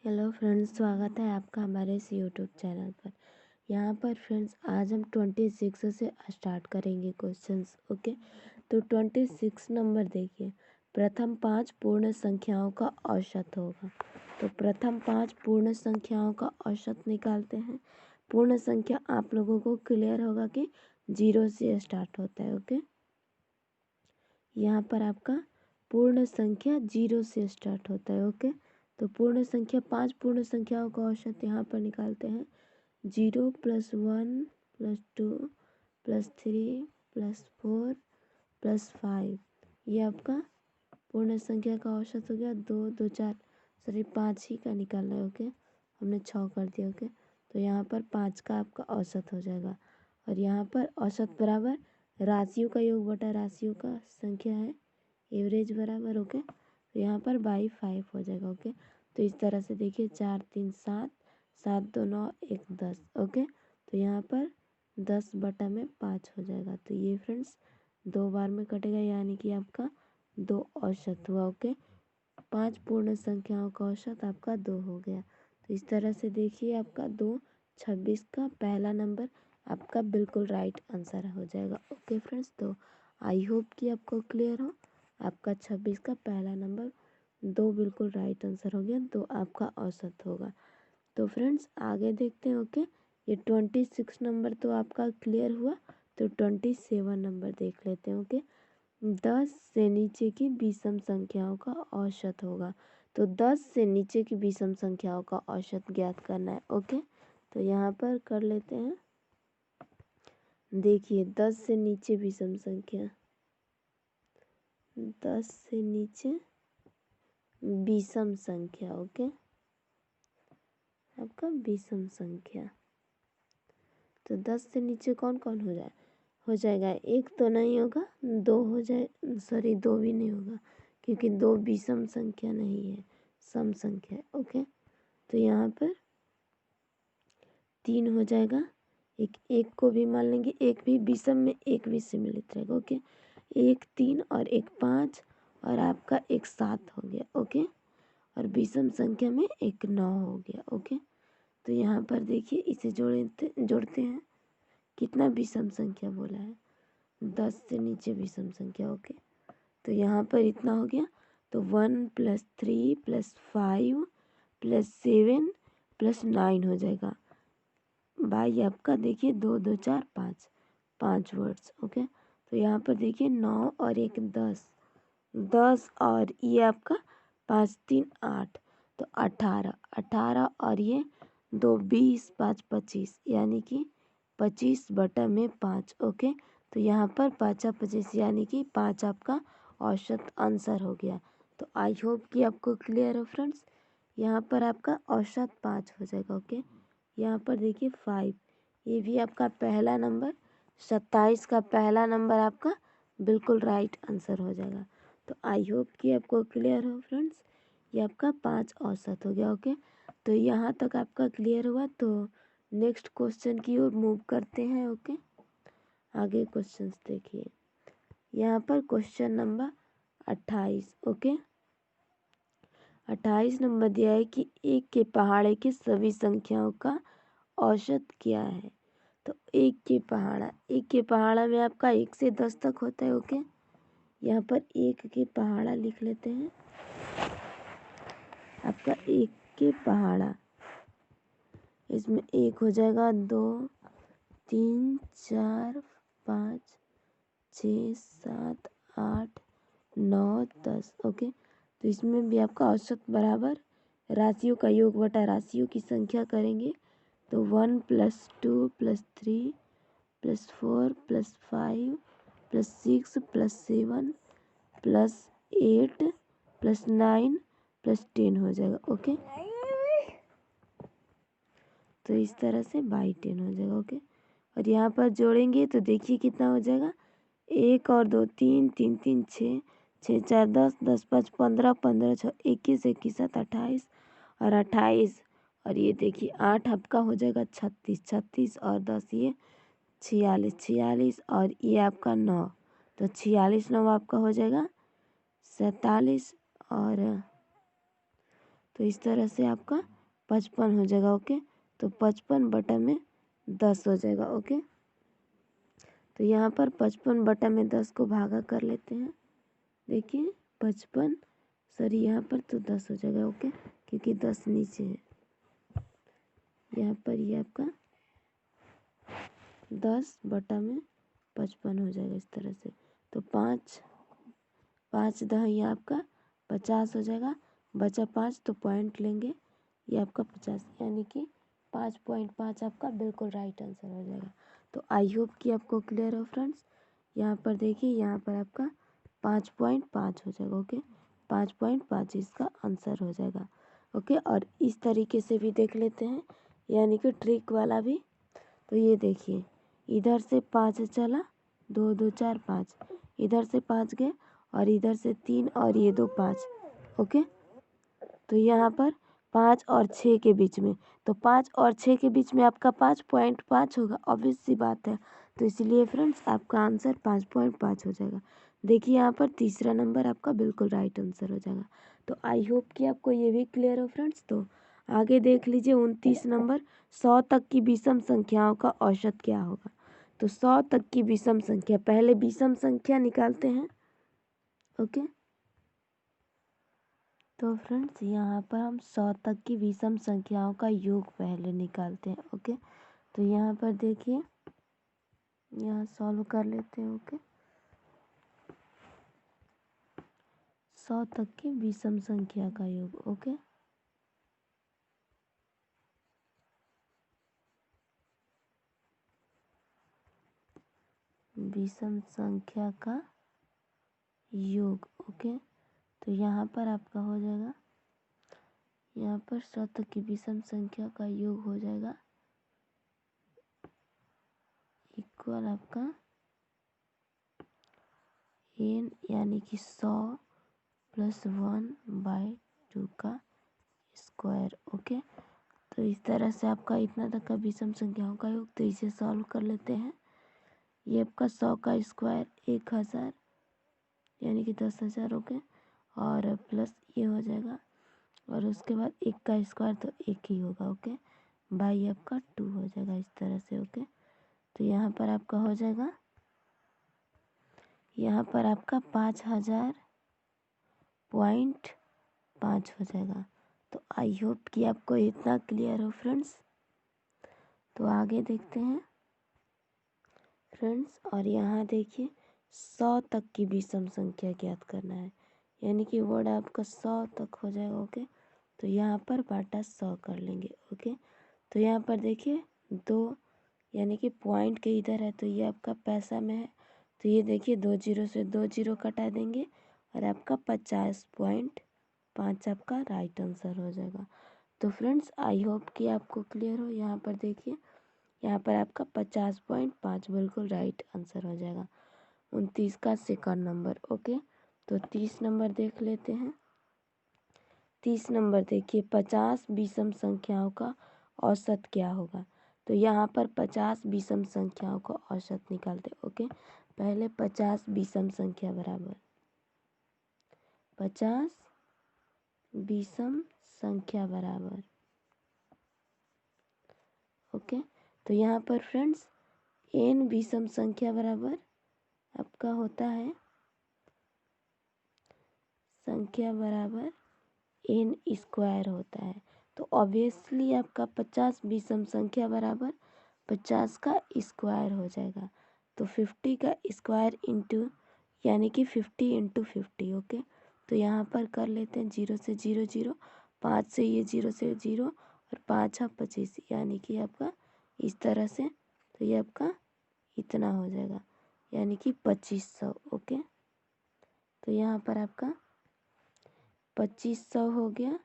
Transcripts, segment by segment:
Hello friends, स्वागत है आपका हमारे इस यूट्यूब चैनल पर। यहाँ पर फ्रेंड्स आज हम 26 से स्टार्ट करेंगे क्वेश्चंस। ओके, तो 26 नंबर देखिए, प्रथम 5 पूर्ण संख्याओं का औसत होगा। तो प्रथम 5 पूर्ण संख्याओं का औसत निकालते हैं। पूर्ण संख्या आप लोगों को क्लियर होगा कि 0 से स्टार्ट होता है। ओके, यहाँ पर आपका पूर्ण संख्या 0 से स्टार्ट होता है। ओके, तो पूर्ण संख्या 5 पूर्ण संख्याओं का औसत यहाँ पर निकालते हैं। 0 + 1 + 2 + 3 + 4 + 5, ये आपका पूर्ण संख्या का औसत हो गया। 2 2 4 सॉरी 5 ही का निकालना है। ओके, हमने 6 कर दिया। ओके, तो यहाँ पर 5 का आपका औसत हो जाएगा। और यहाँ पर औसत बराबर राशियों का योग बटा राशियों का संख्या है, एवरेज बराबर। ओके, तो यहाँ पर बाई 5 हो जाएगा। ओके, तो इस तरह से देखिए 4 3 7 7 2 9 1 10। ओके, तो यहाँ पर 10 बटा में 5 हो जाएगा। तो ये फ्रेंड्स 2 बार में कटेगा, यानी कि आपका 2 औसत हुआ। ओके, 5 पूर्ण संख्याओं का औसत आपका 2 हो गया। तो इस तरह से देखिए आपका 2 26 का पहला नंबर आपका बिल्कुल राइट आंसर हो जाएगा। ओके फ्रेंड्स, तो आई होप कि आपको क्लियर हो। आपका 26 का पहला नंबर 2 बिल्कुल राइट आंसर हो गया, 2 आपका औसत होगा। तो फ्रेंड्स आगे देखते हैं। ओके, ये 26 नंबर तो आपका क्लियर हुआ। तो 27 नंबर देख लेते हैं। ओके, 10 से नीचे की विषम संख्याओं का औसत होगा। तो 10 से नीचे की विषम संख्याओं का औसत ज्ञात करना है। ओके, तो यहाँ पर कर लेते हैं। देखिए 10 से नीचे विषम संख्या, 10 से नीचे विषम संख्या। ओके, आपका विषम संख्या, तो 10 से नीचे कौन कौन हो जाएगा। एक तो नहीं होगा, 2 हो जाए, सॉरी 2 भी नहीं होगा, क्योंकि 2 विषम संख्या नहीं है, सम संख्या है। ओके, तो यहाँ पर 3 हो जाएगा। एक को भी मान लेंगे, एक भी विषम में एक भी सम्मिलित रहेगा। ओके, 1 3 और 1 5 और आपका 1 7 हो गया। ओके, और विषम संख्या में 1 9 हो गया। ओके, तो यहाँ पर देखिए इसे जोड़ते हैं। कितना विषम संख्या बोला है, 10 से नीचे विषम संख्या। ओके, तो यहाँ पर इतना हो गया। तो 1 + 3 + 5 + 7 + 9 हो जाएगा। भाई आपका देखिए 2 2 4 5 5 वर्ड्स। ओके, तो यहाँ पर देखिए 9 और 1 10 10 और ये आपका 5 3 8, तो 18 18 और ये 2 20 5 25, यानी कि 25 बटा में 5। ओके, तो यहाँ पर 5 25, यानी कि 5 आपका औसत आंसर हो गया। तो आई होप कि आपको क्लियर हो फ्रेंड्स। यहाँ पर आपका औसत 5 हो जाएगा। ओके, यहाँ पर देखिए 5, ये भी आपका पहला नंबर, 27 का पहला नंबर आपका बिल्कुल राइट आंसर हो जाएगा। तो आई होप कि आपको क्लियर हो फ्रेंड्स। ये आपका 5 औसत हो गया। ओके, तो यहाँ तक आपका क्लियर हुआ। तो नेक्स्ट क्वेश्चन की ओर मूव करते हैं। ओके, आगे क्वेश्चंस देखिए। यहाँ पर क्वेश्चन नंबर 28। ओके, 28 नंबर दिया है कि 1 के पहाड़े की सभी संख्याओं का औसत क्या है। तो 1 के पहाड़ा में आपका 1 से 10 तक होता है। ओके, यहाँ पर 1 के पहाड़ा लिख लेते हैं। आपका 1 के पहाड़ा, इसमें 1 हो जाएगा, 2 3 4 5 6 7 8 9 10। ओके, तो इसमें भी आपका औसत बराबर राशियों का योग बटा राशियों की संख्या करेंगे। तो 1 + 2 + 3 + 4 + 5 + 6 + 7 + 8 + 9 + 10 हो जाएगा। ओके, तो इस तरह से बाई 10 हो जाएगा। ओके, और यहाँ पर जोड़ेंगे तो देखिए कितना हो जाएगा, 1 और 2 3 3 3 6 6 4 10 10 5 15 15 6 21 21 7 28 और 28, और ये देखिए 8 आपका हो जाएगा 36 36 और 10 ये 46 46 और ये आपका 9, तो 46 9 आपका हो जाएगा 47। और तो इस तरह से आपका 55 हो जाएगा। ओके, तो 55 बटा में 10 हो जाएगा। ओके, तो यहाँ पर 55 बटा में 10 को भागा कर लेते हैं। देखिए 55 सॉरी यहाँ पर तो 10 हो जाएगा। ओके, क्योंकि 10 नीचे है। यहाँ पर ये आपका 10 बटा में 55 हो जाएगा इस तरह से। तो 5 10 ये आपका 50 हो जाएगा। बचा 5 तो पॉइंट लेंगे, ये आपका 50, यानी कि 5.5 आपका बिल्कुल राइट आंसर हो जाएगा। तो आई होप कि आपको क्लियर हो फ्रेंड्स। यहाँ पर देखिए, यहाँ पर आपका 5.5 हो जाएगा। ओके, 5.5 इसका आंसर हो जाएगा। ओके, और इस तरीके से भी देख लेते हैं, यानी कि ट्रिक वाला भी। तो ये देखिए, इधर से 5 चला, 2 2 4 5, इधर से 5 गए और इधर से 3 और ये 2 5। ओके, तो यहाँ पर 5 और 6 के बीच में, तो 5 और 6 के बीच में आपका 5.5 होगा, ऑब्वियस सी बात है। तो इसलिए फ्रेंड्स आपका आंसर 5.5 हो जाएगा। देखिए यहाँ पर तीसरा नंबर आपका बिल्कुल राइट आंसर हो जाएगा। तो आई होप कि आपको ये भी क्लियर हो फ्रेंड्स। तो आगे देख लीजिए 29 नंबर, 100 तक की विषम संख्याओं का औसत क्या होगा। तो 100 तक की विषम संख्या, पहले विषम संख्या निकालते हैं। ओके, तो फ्रेंड्स यहाँ पर हम 100 तक की विषम संख्याओं का योग पहले निकालते हैं। ओके, तो यहाँ पर देखिए, यहाँ सॉल्व कर लेते हैं। ओके, 100 तक की विषम संख्या का योग। ओके, विषम संख्या का योग। ओके, तो यहाँ पर आपका हो जाएगा, यहाँ पर 100 तक की विषम संख्या का योग हो जाएगा इक्वल आपका n, यानी कि 100 + 1/2 का स्क्वायर। ओके, तो इस तरह से आपका इतना तक का विषम संख्याओं का योग। तो इसे सॉल्व कर लेते हैं। ये आपका 100 का स्क्वायर 1000, यानी कि 10,000। ओके, और प्लस ये हो जाएगा, और उसके बाद 1 का स्क्वायर तो 1 ही होगा। ओके, बाई आपका 2 हो जाएगा इस तरह से। ओके, तो यहाँ पर आपका हो जाएगा, यहाँ पर आपका 5000.5 हो जाएगा। तो आई होप कि आपको इतना क्लियर हो फ्रेंड्स। तो आगे देखते हैं फ्रेंड्स, और यहाँ देखिए 100 तक की विषम संख्या ज्ञात करना है, यानी कि वर्ड आपका 100 तक हो जाएगा। ओके, तो यहाँ पर बाटा 100 कर लेंगे। ओके, तो यहाँ पर देखिए 2, यानी कि पॉइंट के इधर है, तो ये आपका पैसा में है। तो ये देखिए 2 जीरो से 2 जीरो कटा देंगे, और आपका 50.5 आपका राइट आंसर हो जाएगा। तो फ्रेंड्स आई होप कि आपको क्लियर हो। यहाँ पर देखिए, यहाँ पर आपका 50.5 बिल्कुल राइट आंसर हो जाएगा। 29 का सेकंड नंबर। ओके, तो 30 नंबर देख लेते हैं। 30 नंबर देखिए, 50 विषम संख्याओं का औसत क्या होगा। तो यहाँ पर 50 विषम संख्याओं का औसत निकालते। ओके, पहले 50 विषम संख्या बराबर 50 विषम संख्या बराबर। ओके, तो यहाँ पर फ्रेंड्स n विषम संख्या बराबर आपका होता है संख्या बराबर n स्क्वायर होता है। तो ऑब्वियसली आपका 50 विषम संख्या बराबर 50 का स्क्वायर हो जाएगा। तो 50 का स्क्वायर इंटू, यानी कि 50 इंटू 50। ओके, तो यहाँ पर कर लेते हैं 0 से 0 0, 5 से ये 0 से 0, और 5 25, यानी कि आपका इस तरह से। तो ये आपका इतना हो जाएगा, यानी कि 2500। ओके, तो यहाँ पर आपका 2500 हो गया।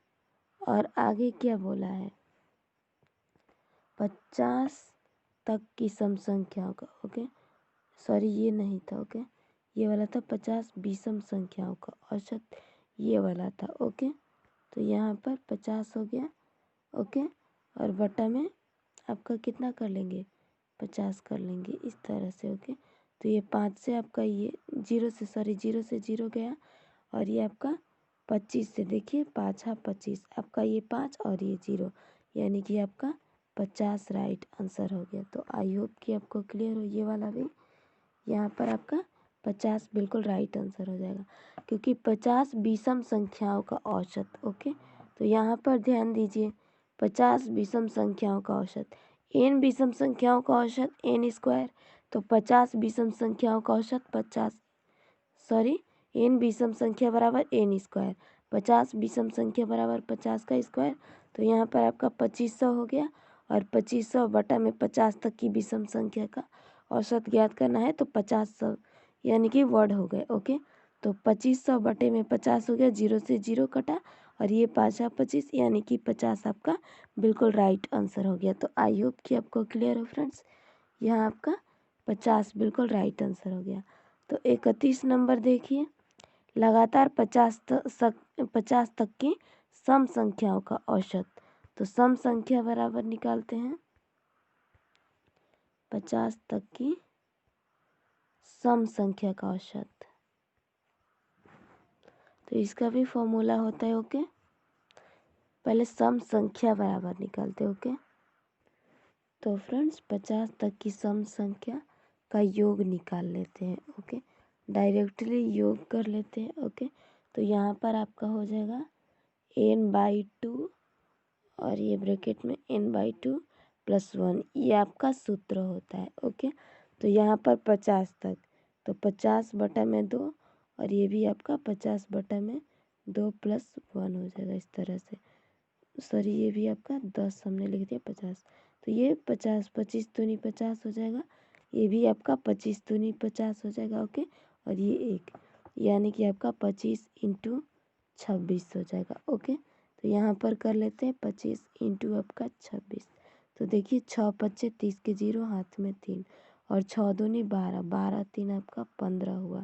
और आगे क्या बोला है, 50 तक की सम संख्याओं का। ओके, सॉरी ये नहीं था। ओके, ये वाला था 50 विषम संख्याओं का औसत, ये वाला था। ओके, तो यहाँ पर 50 हो गया। ओके, और बटा में आपका कितना कर लेंगे, 50 कर लेंगे इस तरह से। ओके, तो ये 5 से आपका ये 0 से 0 गया, और ये आपका 25 से देखिए 5 25, आपका ये 5 और ये 0, यानी कि आपका 50 राइट आंसर हो गया। तो आई होप कि आपको क्लियर हो ये वाला भी। यहाँ पर आपका 50 बिल्कुल राइट आंसर हो जाएगा, क्योंकि 50 विषम संख्याओं का औसत। ओके, तो यहाँ पर ध्यान दीजिए, 50 विषम संख्याओं का औसत, n विषम संख्याओं का औसत n स्क्वायर, तो 50 विषम संख्याओं का औसत n विषम संख्या बराबर n स्क्वायर, 50 विषम संख्या बराबर 50 का स्क्वायर। तो यहाँ पर आपका 2500 हो गया, और 2500 बटा में 50 तक की विषम संख्या का औसत ज्ञात करना है, तो 50 यानी कि वर्ड हो गए। ओके, तो 2500 बटे में 50 हो गया, 0 से 0 कटा, और ये 5 25, यानी कि 50 आपका बिल्कुल राइट आंसर हो गया। तो आई होप कि आपको क्लियर हो फ्रेंड्स, यहाँ आपका 50 बिल्कुल राइट आंसर हो गया। तो 31 नंबर देखिए, लगातार 50 तक की सम संख्याओं का औसत। तो सम संख्या बराबर निकालते हैं 50 तक की सम संख्या का औसत, तो इसका भी फॉर्मूला होता है। ओके, पहले सम संख्या बराबर निकालते। ओके, तो फ्रेंड्स 50 तक की सम संख्या का योग निकाल लेते हैं। ओके, डायरेक्टली योग कर लेते हैं। ओके, तो यहाँ पर आपका हो जाएगा n/2, और ये ब्रैकेट में n/2 + 1, ये आपका सूत्र होता है। ओके, तो यहाँ पर 50 तक, तो 50 बटा में 2, और ये भी आपका 50 बटा में 2 + 1 हो जाएगा इस तरह से। सॉरी, ये भी आपका 10 हमने लिख दिया 50, तो ये 50 25 दूनी 50 हो जाएगा, ये भी आपका 25 दूनी 50 हो जाएगा। ओके, और ये 1, यानी कि आपका 25 × 26 हो जाएगा। ओके, तो यहाँ पर कर लेते हैं 25 × आपका 26, तो देखिए 6 25 30 के 0, हाथ में 3, और 6 दूनी 12, 12 3 आपका 15 हुआ,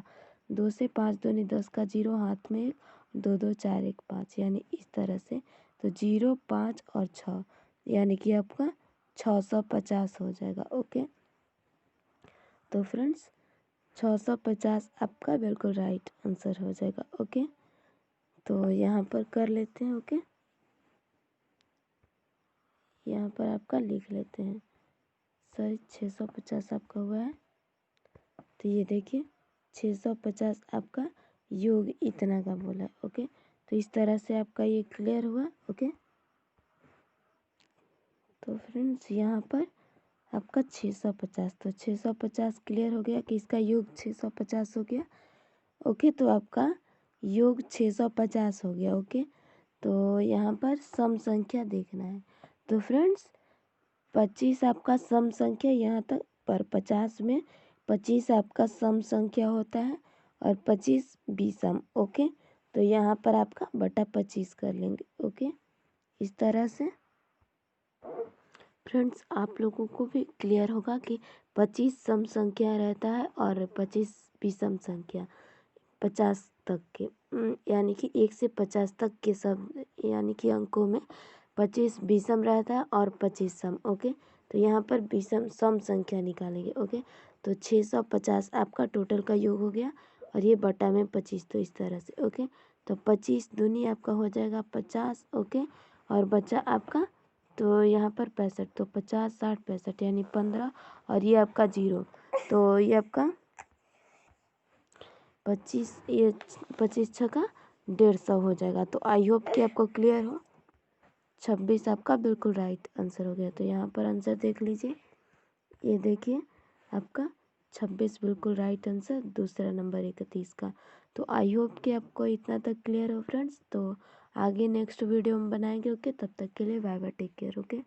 2 से 5 दूनी 10 का 0, हाथ में 1, 2 2 4 1 5, यानी इस तरह से। तो 0 5 और 6, यानी कि आपका 650 हो जाएगा। ओके, तो फ्रेंड्स 650 आपका बिल्कुल राइट आंसर हो जाएगा। ओके, तो यहाँ पर कर लेते हैं। ओके, यहाँ पर आपका लिख लेते हैं, सॉरी 650 आपका हुआ है, तो ये देखिए 650 आपका योग इतना का बोला है। ओके, तो इस तरह से आपका ये क्लियर हुआ। ओके, तो फ्रेंड्स यहाँ पर आपका 650, तो 650 क्लियर हो गया कि इसका योग 650 हो गया। ओके, तो आपका योग 650 हो गया। ओके, तो यहाँ पर सम संख्या देखना है। तो फ्रेंड्स 25 आपका सम संख्या यहाँ तक, पर 50 में 25 आपका सम संख्या होता है, और 25 विषम। ओके, तो यहाँ पर आपका बटा 25 कर लेंगे। ओके, इस तरह से फ्रेंड्स आप लोगों को भी क्लियर होगा कि 25 सम संख्या रहता है, और 25 विषम संख्या 50 तक के, यानी कि 1 से 50 तक के सब, यानी कि अंकों में 25 विषम रहता है और 25 सम। ओके, तो यहाँ पर विषम सम संख्या निकालेंगे। ओके, तो 650 आपका टोटल का योग हो गया, और ये बटा में 25, तो इस तरह से। ओके, तो 25 दूनी आपका हो जाएगा 50। ओके, और बचा आपका, तो यहाँ पर 65, तो 50 60 65, यानी 15, और ये आपका 0, तो ये आपका 25, ये 25 छक्का 150 हो जाएगा। तो आई होप कि आपको क्लियर हो। 26 आपका बिल्कुल राइट आंसर हो गया। तो यहाँ पर आंसर देख लीजिए, ये देखिए आपका 26 बिल्कुल राइट आंसर, दूसरा नंबर 31 का। तो आई होप कि आपको इतना तक क्लियर हो फ्रेंड्स। तो आगे नेक्स्ट वीडियो में बनाएंगे। ओके, तब तक के लिए bye bye, take care. Okay.